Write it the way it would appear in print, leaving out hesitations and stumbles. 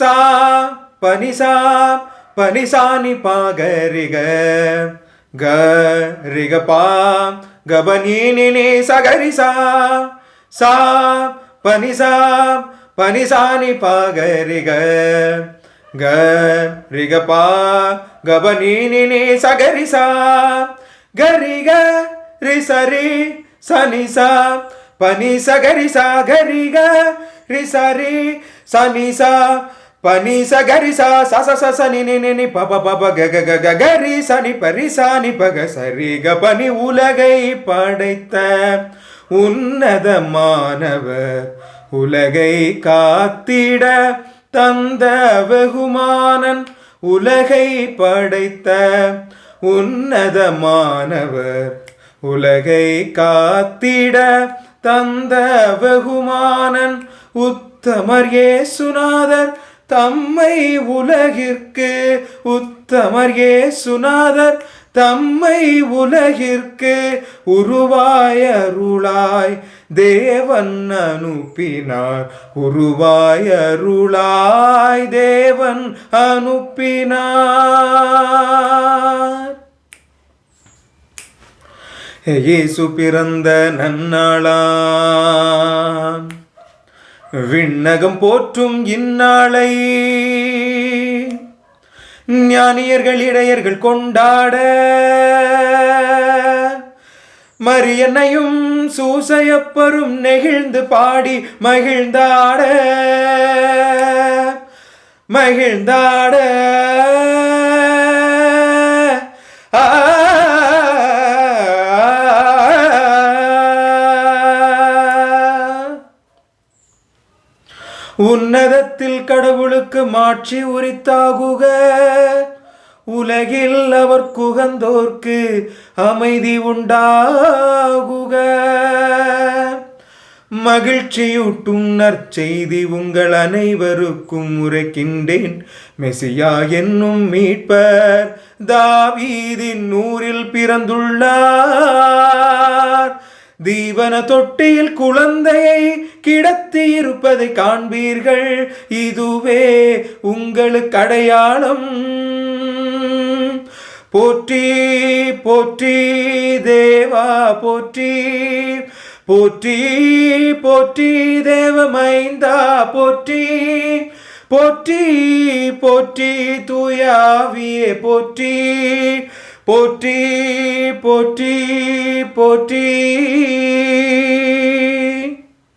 சா பனிசா பனிசானி பாகரிக க ரிக பா கபனீனி சகரிசா சா பனிசா பனிசானி பாகரிக க ரிக பா கபனீனி சகரிசா கரிக ரிசரி சனிசா பனி சகரிசா கரிக ரிசரி சனிசா பனி சகரிசா சச சச நினி பப பப கக கக கரி சனி பரிசானி பக சரி கபனி உலகை படைத்த உன்னதமானவர் உலகை காத்திட தந்த வெகுமானன் உலகை படைத்த உன்னதமானவர் உலகை காத்திட தந்த வெகுமானன் உத்தமர் இயேசுநாதர் தம்மை உலகிற்கு உத்தமர் இயேசுநாதர் தம்மை உலகிற்கு உருவாய் அருளாய் தேவன் அனுப்பினார் உருவாய் அருளாய் தேவன் அனுப்பினார். இயேசு பிறந்த நன்னாளாம் விண்ணகம் போற்றும் இந்நாளை ஞானியர்கள் இடையர்கள் கொண்டாட மரியன்னையும் சூசையப்பரும் நெகிழ்ந்து பாடி மகிழ்ந்தாட மகிழ்ந்தாட உன்னதத்தில் கடவுளுக்கு மாட்சி உரித்தாகுக உலகில் அவர் குகந்தோர்க்கு அமைதி உண்டாகுக. மகிழ்ச்சியூட்டும் நற்செய்தி உங்கள் அனைவருக்கும் உரைக்கின்றேன். மெசியா என்னும் மீட்பர் தாவீதின் ஊரில் பிறந்துள்ளார். தீவன தொட்டியில் குழந்தையை கிடத்தி இருப்பதை காண்பீர்கள். இதுவே உங்களுக்கு அடையாளம். போற்றி போற்றி தேவா போற்றி போற்றி போற்றி தேவமைந்தா போற்றி போற்றி போற்றி தூயாவியே போற்றி போற்றி போற்றி போற்றி.